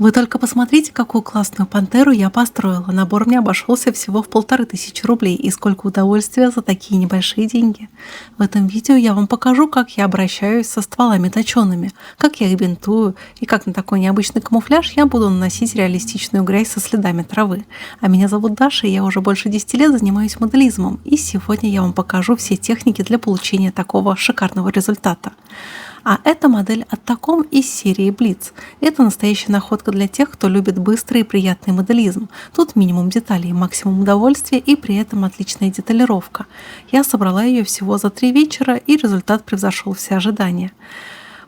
Вы только посмотрите, какую классную пантеру я построила. Набор мне обошелся всего в 1500 рублей. И сколько удовольствия за такие небольшие деньги. В этом видео я вам покажу, как я обращаюсь со стволами точеными, как я их бинтую и как на такой необычный камуфляж я буду наносить реалистичную грязь со следами травы. А меня зовут Даша, и я уже больше 10 лет занимаюсь моделизмом. И сегодня я вам покажу все техники для получения такого шикарного результата. А это модель от Takom из серии Blitz. Это настоящая находка для тех, кто любит быстрый и приятный моделизм. Тут минимум деталей, максимум удовольствия и при этом отличная деталировка. Я собрала ее всего за 3 вечера, и результат превзошел все ожидания.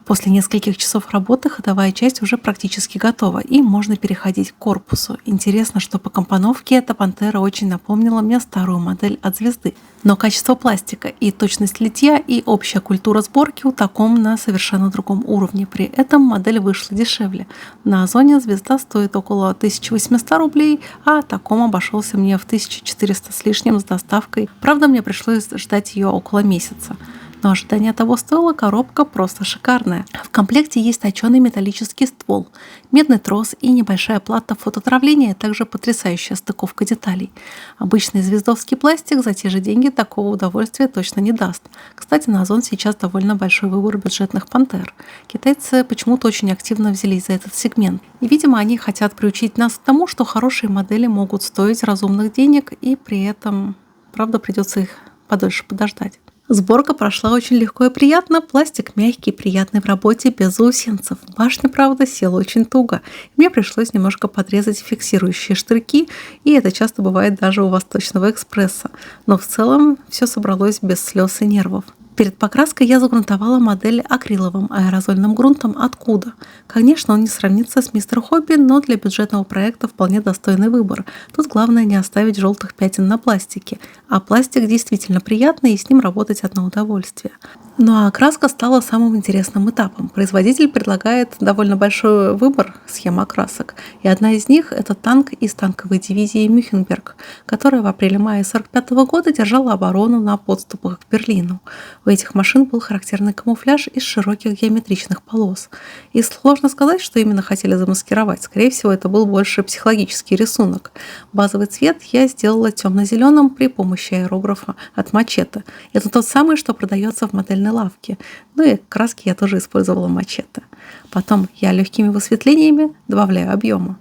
После нескольких часов работы ходовая часть уже практически готова, и можно переходить к корпусу. Интересно, что по компоновке эта пантера очень напомнила мне старую модель от Звезды. Но качество пластика и точность литья и общая культура сборки у Takom на совершенно другом уровне. При этом модель вышла дешевле. На Озоне Звезда стоит около 1800 рублей, а Takom обошелся мне в 1400 с лишним с доставкой. Правда, мне пришлось ждать ее около месяца. Но ожидание того стоило, коробка просто шикарная. В комплекте есть точеный металлический ствол, медный трос и небольшая плата фототравления, а также потрясающая стыковка деталей. Обычный звездовский пластик за те же деньги такого удовольствия точно не даст. Кстати, на Озон сейчас довольно большой выбор бюджетных пантер. Китайцы почему-то очень активно взялись за этот сегмент. И, видимо, они хотят приучить нас к тому, что хорошие модели могут стоить разумных денег, и при этом, правда, придется их подольше подождать. Сборка прошла очень легко и приятно, пластик мягкий, приятный в работе, без заусенцев. Башня, правда, села очень туго. Мне пришлось немножко подрезать фиксирующие штырьки, и это часто бывает даже у Восточного экспресса. Но в целом все собралось без слез и нервов. Перед покраской я загрунтовала модель акриловым аэрозольным грунтом «Откуда». Конечно, он не сравнится с Мистер Хобби, но для бюджетного проекта вполне достойный выбор. Тут главное не оставить желтых пятен на пластике. А пластик действительно приятный, и с ним работать одно удовольствие. Ну а окраска стала самым интересным этапом. Производитель предлагает довольно большой выбор схем окрасок. И одна из них – это танк из танковой дивизии Мюхенберг, которая в апреле-мае 1945 года держала оборону на подступах к Берлину. У этих машин был характерный камуфляж из широких геометричных полос. И сложно сказать, что именно хотели замаскировать. Скорее всего, это был больше психологический рисунок. Базовый цвет я сделала темно-зеленым при помощи аэрографа от Мачете. Это тот самый, что продается в модельной лавке. Ну и краски я тоже использовала Мачете. Потом я легкими высветлениями добавляю объема.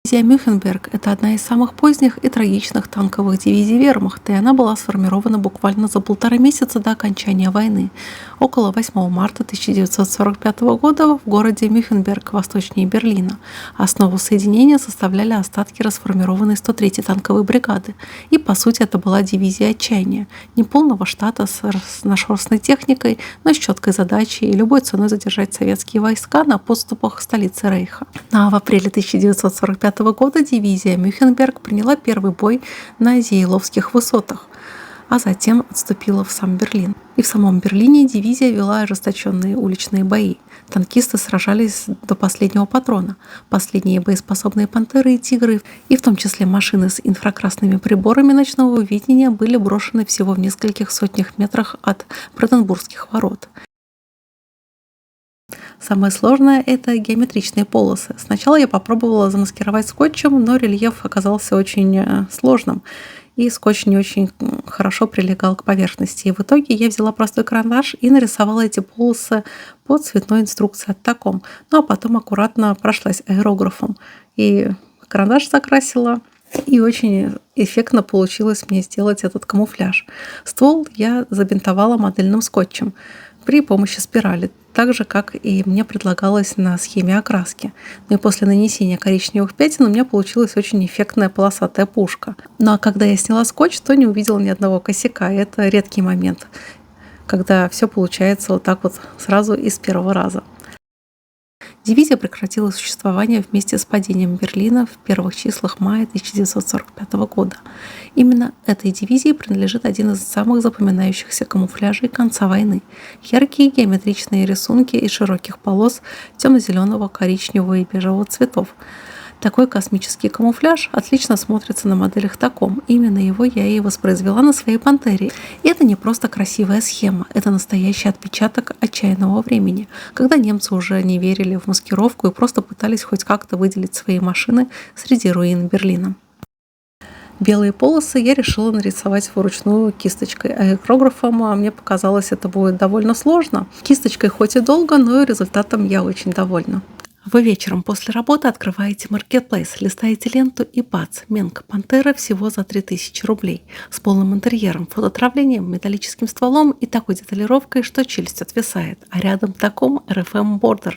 Дивизия Мюхенберг – это одна из самых поздних и трагичных танковых дивизий вермахта, и она была сформирована буквально за 1,5 месяца до окончания войны, около 8 марта 1945 года в городе Мюхенберг, восточнее Берлина. Основу соединения составляли остатки расформированной 103-й танковой бригады. И, по сути, это была дивизия отчаяния, неполного штата с разношерстной техникой, но с четкой задачей и любой ценой задержать советские войска на подступах к столице Рейха. А в апреле 1945 года дивизия Мюхенберг приняла первый бой на Зееловских высотах, а затем отступила в сам Берлин. И в самом Берлине дивизия вела ожесточенные уличные бои. Танкисты сражались до последнего патрона. Последние боеспособные пантеры и тигры, и в том числе машины с инфракрасными приборами ночного видения, были брошены всего в нескольких сотнях метрах от Бранденбургских ворот. Самое сложное – это геометричные полосы. Сначала я попробовала замаскировать скотчем, но рельеф оказался очень сложным, и скотч не очень хорошо прилегал к поверхности. И в итоге я взяла простой карандаш и нарисовала эти полосы по цветной инструкции от Takom. Ну а потом аккуратно прошлась аэрографом. И карандаш закрасила, и очень эффектно получилось мне сделать этот камуфляж. Ствол я забинтовала модельным скотчем при помощи спирали, так же, как и мне предлагалось на схеме окраски. Ну и после нанесения коричневых пятен у меня получилась очень эффектная полосатая пушка. Ну а когда я сняла скотч, то не увидела ни одного косяка. И это редкий момент, когда все получается вот так вот сразу и с первого раза. Дивизия прекратила существование вместе с падением Берлина в первых числах мая 1945 года. Именно этой дивизии принадлежит один из самых запоминающихся камуфляжей конца войны. Яркие геометричные рисунки из широких полос темно-зеленого, коричневого и бежевого цветов. Такой космический камуфляж отлично смотрится на моделях Tacom. Именно его я и воспроизвела на своей Пантере. И это не просто красивая схема, это настоящий отпечаток отчаянного времени, когда немцы уже не верили в маскировку и просто пытались хоть как-то выделить свои машины среди руин Берлина. Белые полосы я решила нарисовать вручную кисточкой, а аэрографом мне показалось, это будет довольно сложно. Кисточкой хоть и долго, но результатом я очень довольна. Вы вечером после работы открываете Marketplace, листаете ленту и бац, Менг Пантера всего за 3000 рублей. С полным интерьером, фототравлением, металлическим стволом и такой деталировкой, что челюсть отвисает. А рядом таком RFM Border.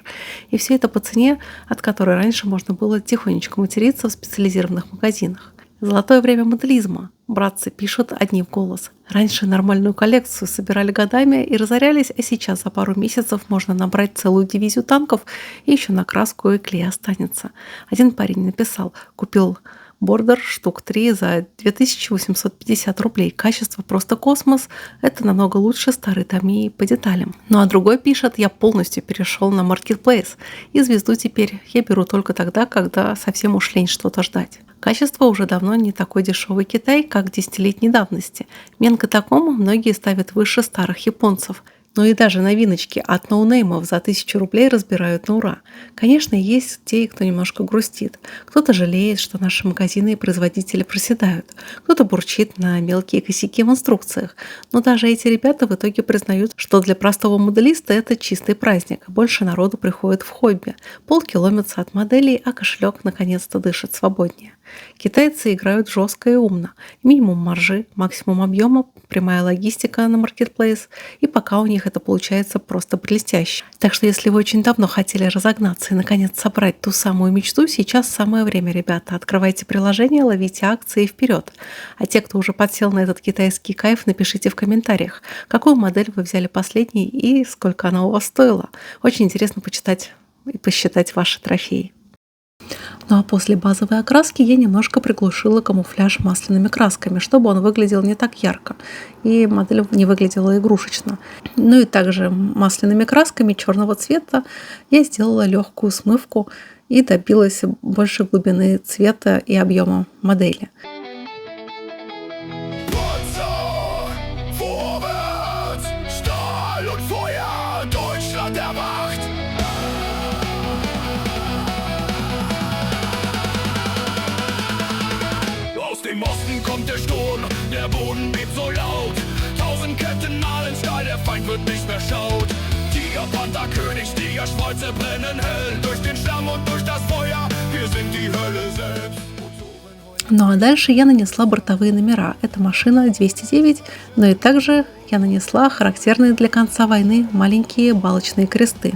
И все это по цене, от которой раньше можно было тихонечко материться в специализированных магазинах. Золотое время моделизма. Братцы пишут одни в голос. Раньше нормальную коллекцию собирали годами и разорялись, а сейчас за пару месяцев можно набрать целую дивизию танков и еще на краску и клей останется. Один парень написал, купил бордер штук 3 за 2850 рублей. Качество просто космос. Это намного лучше старой Тamiya по деталям. Ну а другой пишет, я полностью перешел на Marketplace. И звезду теперь я беру только тогда, когда совсем уж лень что-то ждать. Качество уже давно не такой дешевый Китай, как 10-летней давности. Менг и Tacom многие ставят выше старых японцев. Но и даже новиночки от ноунеймов за 1000 рублей разбирают на ура. Конечно, есть те, кто немножко грустит. Кто-то жалеет, что наши магазины и производители проседают. Кто-то бурчит на мелкие косяки в инструкциях. Но даже эти ребята в итоге признают, что для простого моделиста это чистый праздник. Больше народу приходит в хобби. Полки ломятся от моделей, а кошелек наконец-то дышит свободнее. Китайцы играют жестко и умно. Минимум маржи, максимум объема, прямая логистика на Marketplace. И пока у них это получается просто блестяще. Так что если вы очень давно хотели разогнаться и наконец собрать ту самую мечту, сейчас самое время, ребята. Открывайте приложение, ловите акции и вперед. А те, кто уже подсел на этот китайский кайф, напишите в комментариях, какую модель вы взяли последней и сколько она у вас стоила. Очень интересно почитать и посчитать ваши трофеи. Ну а после базовой окраски я немножко приглушила камуфляж масляными красками, чтобы он выглядел не так ярко и модель не выглядела игрушечно. Ну и также масляными красками черного цвета я сделала легкую смывку и добилась большей глубины цвета и объема модели. Im Osten kommt der Sturm, der Boden bebt so laut. 1000 Ketten malen Stahl, der Feind wird nicht mehr schaut. Tiger, Panther, König, Tiger, Schweizer brennen hell. Durch den Schlamm und durch das Feuer, wir sind die Hölle selbst. Ну а дальше я нанесла бортовые номера. Это машина 209, но и также я нанесла характерные для конца войны маленькие балочные кресты.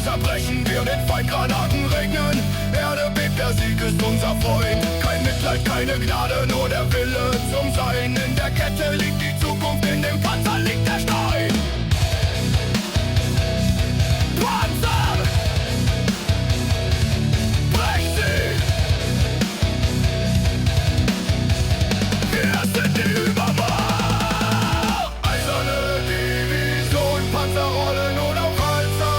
Zerbrechen wir den Feind, Granaten regnen. Erde bebt, der Sieg ist unser Freund. Kein Mitleid, keine Gnade, nur der Wille zum Sein. In der Kette liegt die Zukunft, in dem Panzer liegt der Stein. Panzer! Brecht sie! Wir sind die Übermacht! Eiserne Division, Panzerrollen oder Panzer.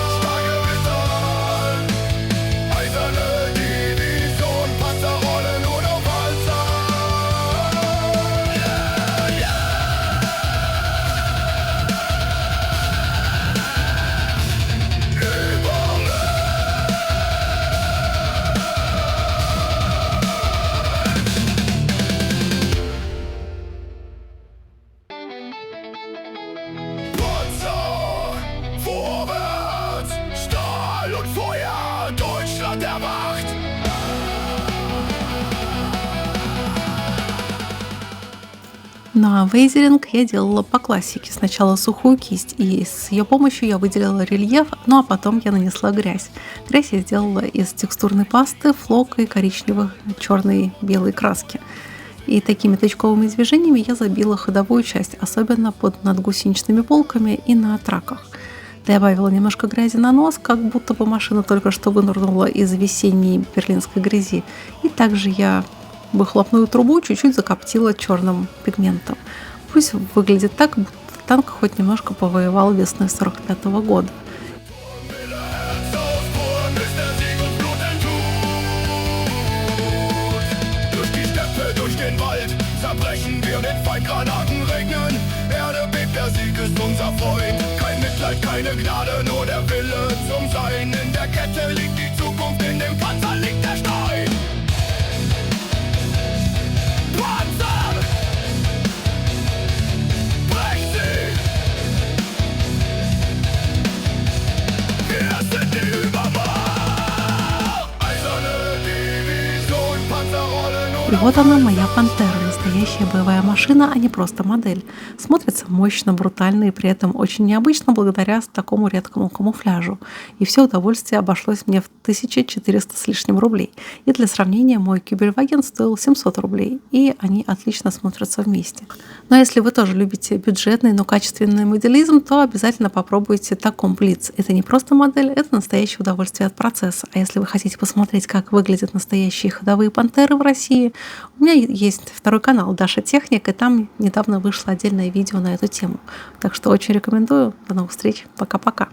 Vorwärts, Stahl und Feuer, Deutschland erwacht. Ну а вейзеринг я делала по классике. Сначала сухую кисть, и с ее помощью я выделила рельеф, ну а потом я нанесла грязь. Грязь я сделала из текстурной пасты, флока и коричневой, черной, белой краски. И такими точковыми движениями я забила ходовую часть, особенно под надгусеничными полками и на траках. Добавила немножко грязи на нос, как будто бы машина только что вынырнула из весенней берлинской грязи. И также я выхлопную трубу чуть-чуть закоптила черным пигментом. Пусть выглядит так, будто танк хоть немножко повоевал весной 45 года. Durch den Wald zerbrechen wir den Feind, Granaten regnen. Erde bebt, der Sieg ist unser Freund. Kein Mitleid, keine Gnade, nur der Wille zum Sein. In der Kette liegt die Zukunft, in dem Panzer liegt der Stein. Panzer! Brech sie! Wir sind die Übermacht! Eiserne Division, Panzerrollen И вот она, моя Пантера, настоящая боевая машина, а не просто модель. Смотрится мощно, брутально и при этом очень необычно благодаря такому редкому камуфляжу. И все удовольствие обошлось мне в 1400 с лишним рублей. И для сравнения, мой Кюбельваген стоил 700 рублей, и они отлично смотрятся вместе. Но если вы тоже любите бюджетный, но качественный моделизм, то обязательно попробуйте Tacom Blitz. Это не просто модель, это настоящее удовольствие от процесса. А если вы хотите посмотреть, как выглядят настоящие ходовые пантеры в России, у меня есть второй канал Даша Техник, и там недавно вышло отдельное видео на эту тему. Так что очень рекомендую. До новых встреч. Пока-пока.